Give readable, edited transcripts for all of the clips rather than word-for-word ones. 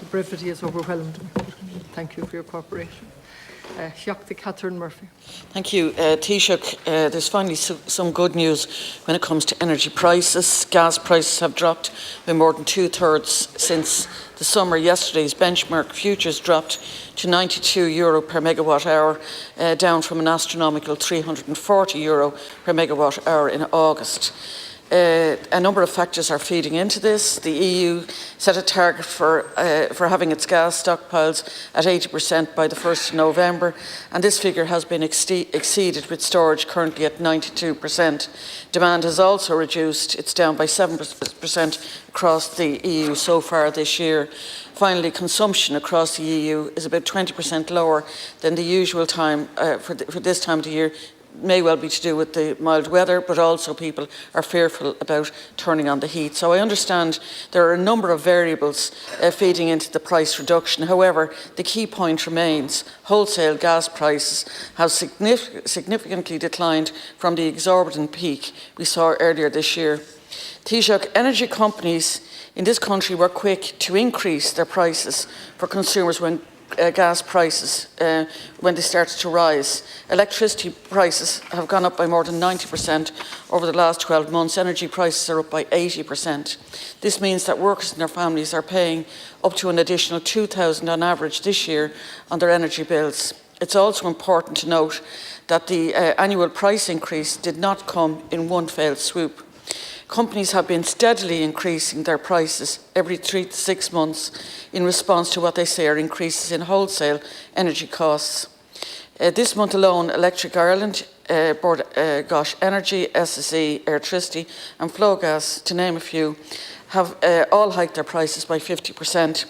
brevity has overwhelmed me. Thank you for your cooperation. Seachta Catherine Murphy. Thank you. Taoiseach, there's finally some good news when it comes to energy prices. Gas prices have dropped by more than 2/3 since the summer. Yesterday's benchmark futures dropped to €92 per megawatt hour, down from an astronomical €340 per megawatt hour in August. A number of factors are feeding into this. The EU set a target for having its gas stockpiles at 80% by the 1st of November, and this figure has been exceeded, with storage currently at 92%. Demand has also reduced. It's down by 7% across the EU so far this year. Finally, consumption across the EU is about 20% lower than the usual time for this time of the year. May well be to do with the mild weather, but also people are fearful about turning on the heat. So I understand there are a number of variables feeding into the price reduction. However, the key point remains: wholesale gas prices have significantly declined from the exorbitant peak we saw earlier this year. Taoiseach, energy companies in this country were quick to increase their prices for consumers when gas prices, when they started to rise. Electricity prices have gone up by more than 90% over the last 12 months. Energy prices are up by 80%. This means that workers and their families are paying up to an additional €2,000 on average this year on their energy bills. It's also important to note that the annual price increase did not come in one fell swoop. Companies have been steadily increasing their prices every 3 to 6 months in response to what they say are increases in wholesale energy costs. This month alone, Electric Ireland, Gosh Energy, SSE, Electricity and Flowgas, to name a few, have all hiked their prices by 50%.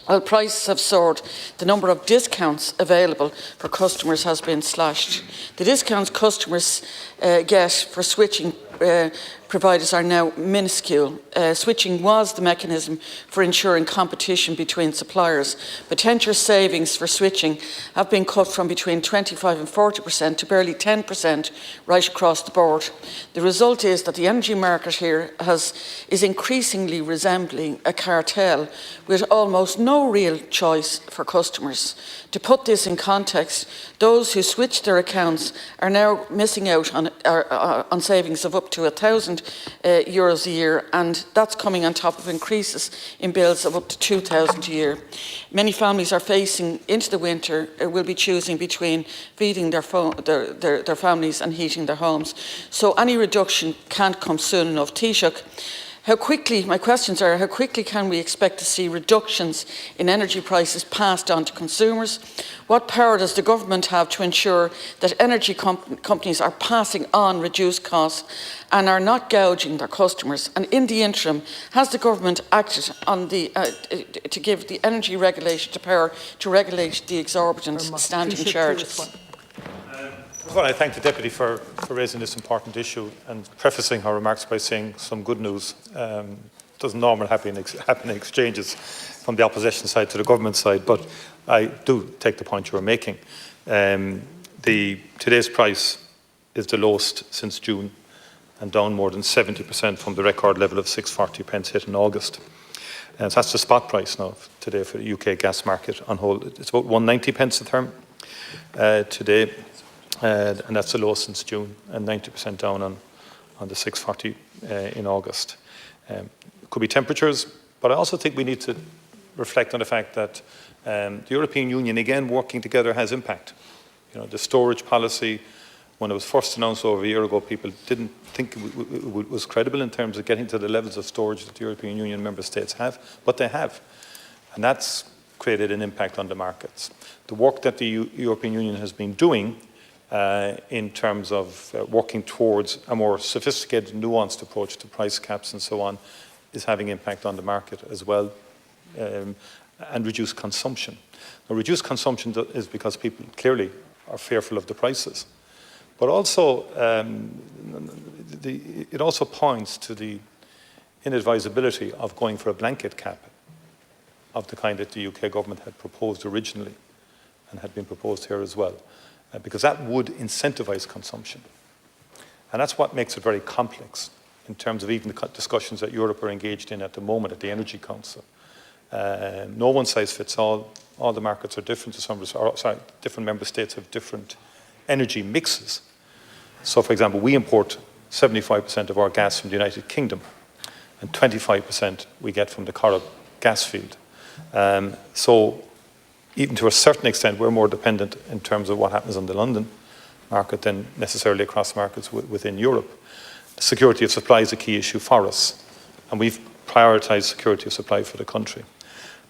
While prices have soared, the number of discounts available for customers has been slashed. The discounts customers get for switching providers are now minuscule. Switching was the mechanism for ensuring competition between suppliers. Potential savings for switching have been cut from between 25% and 40% to barely 10% right across the board. The result is that the energy market here is increasingly resembling a cartel, with almost no real choice for customers. To put this in context, those who switch their accounts are now missing out on savings of up to €1,000 a year, and that's coming on top of increases in bills of up to €2,000 a year. Many families are facing into the winter, will be choosing between feeding their families and heating their homes. So any reduction can't come soon enough. Taoiseach, my questions are, how quickly can we expect to see reductions in energy prices passed on to consumers? What power does the government have to ensure that energy companies are passing on reduced costs and are not gouging their customers? And in the interim, has the government acted on to give the energy regulation the power to regulate the exorbitant standing charges? Well, I thank the Deputy for raising this important issue and prefacing her remarks by saying some good news. It doesn't normally happen in exchanges from the opposition side to the government side, but I do take the point you were making. Today's price is the lowest since June and down more than 70% from the record level of 640 pence hit in August. So that's the spot price now today for the UK gas market on hold. It's about 190 pence a therm today. And that's the lowest since June, and 90% down on the 640 in August. It could be temperatures, but I also think we need to reflect on the fact that the European Union, again, working together has impact. You know, the storage policy, when it was first announced over a year ago, people didn't think it was credible in terms of getting to the levels of storage that the European Union member states have, but they have. And that's created an impact on the markets. The work that the European Union has been doing in terms of working towards a more sophisticated, nuanced approach to price caps and so on, is having impact on the market as well, and reduced consumption. Now, reduced consumption is because people clearly are fearful of the prices, but also it also points to the inadvisability of going for a blanket cap of the kind that the UK government had proposed originally and had been proposed here as well. Because that would incentivise consumption. And that's what makes it very complex in terms of even the discussions that Europe are engaged in at the moment at the Energy Council. No one size fits all. All the markets are different. Different member states have different energy mixes. So, for example, we import 75% of our gas from the United Kingdom, and 25% we get from the Corrib gas field. So, even to a certain extent, we're more dependent in terms of what happens on the London market than necessarily across markets within Europe. Security of supply is a key issue for us, and we've prioritised security of supply for the country.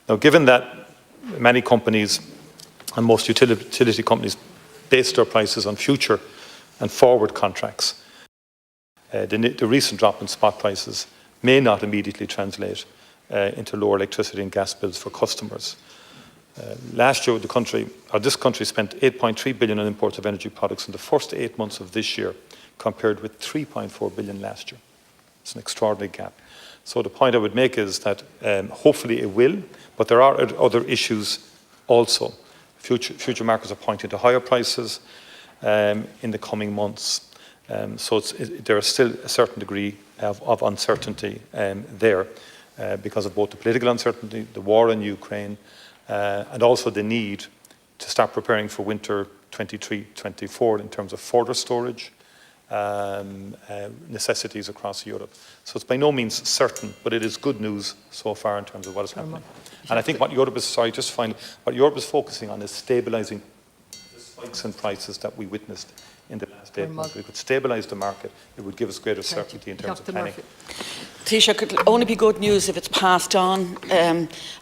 Now, given that many companies and most utility companies base their prices on future and forward contracts, the recent drop in spot prices may not immediately translate into lower electricity and gas bills for customers. Last year, this country spent 8.3 billion on imports of energy products in the first 8 months of this year, compared with 3.4 billion last year. It's an extraordinary gap. So the point I would make is that hopefully it will, but there are other issues also. Future markets are pointing to higher prices in the coming months. So there is still a certain degree of uncertainty there because of both the political uncertainty, the war in Ukraine, and also the need to start preparing for winter 23-24 in terms of further storage necessities across Europe. So it's by no means certain, but it is good news so far in terms of what is happening. And I think what Europe is, what Europe is focusing on is stabilising the spikes in prices that we witnessed in the last 8 months. If we could stabilise the market, it would give us greater certainty in terms of planning. Taoiseach, it could only be good news if it's passed on,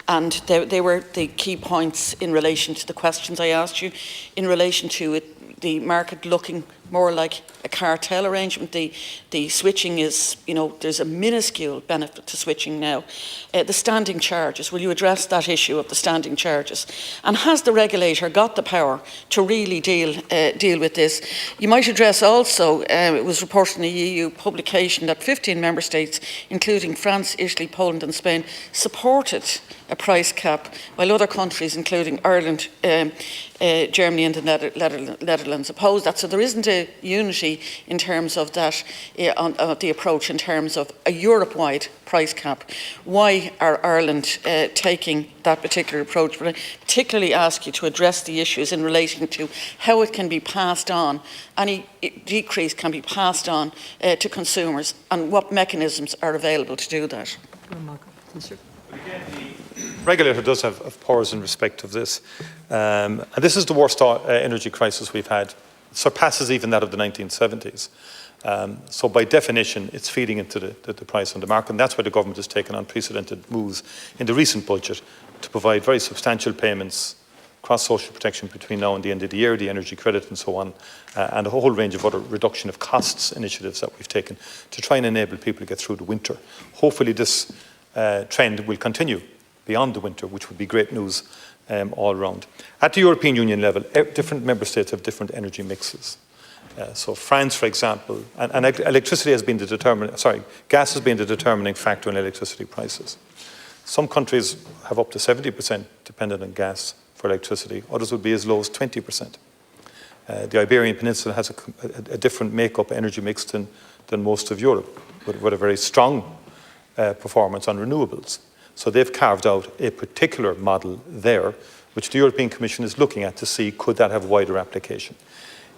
and they were the key points in relation to the questions I asked you, in relation to the market looking more like a cartel arrangement. The switching is, there's a minuscule benefit to switching now. The standing charges, will you address that issue of the standing charges? And has the regulator got the power to really deal with this? You might address also, it was reported in a EU publication that 15 member states, including France, Italy, Poland and Spain, supported a price cap, while other countries, including Ireland, Germany and the Netherlands, opposed that. So there isn't a unity in terms of that, of the approach in terms of a Europe-wide price cap. Why are Ireland taking that particular approach? But I particularly ask you to address the issues in relation to how it can be passed on, any decrease can be passed on to consumers, and what mechanisms are available to do that. The regulator does have powers in respect of this. And this is the worst energy crisis we've had. It surpasses even that of the 1970s. So by definition, it's feeding into the price on the market. And that's why the government has taken unprecedented moves in the recent budget to provide very substantial payments across social protection between now and the end of the year, the energy credit and so on, and a whole range of other reduction of costs initiatives that we've taken to try and enable people to get through the winter. Hopefully this trend will continue beyond the winter, which would be great news all round. At the European Union level, different member states have different energy mixes. So France, for example, and electricity has been gas has been the determining factor in electricity prices. Some countries have up to 70% dependent on gas for electricity. Others would be as low as 20%. The Iberian Peninsula has a different makeup energy mix than most of Europe, with a very strong performance on renewables. So they've carved out a particular model there, which the European Commission is looking at to see could that have wider application.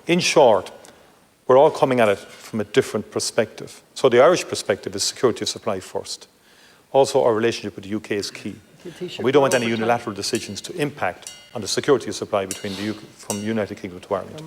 In short, we're all coming at it from a different perspective. So the Irish perspective is security of supply first. Also, our relationship with the UK is key. We don't want any unilateral decisions to impact on the security of supply from the United Kingdom to Ireland.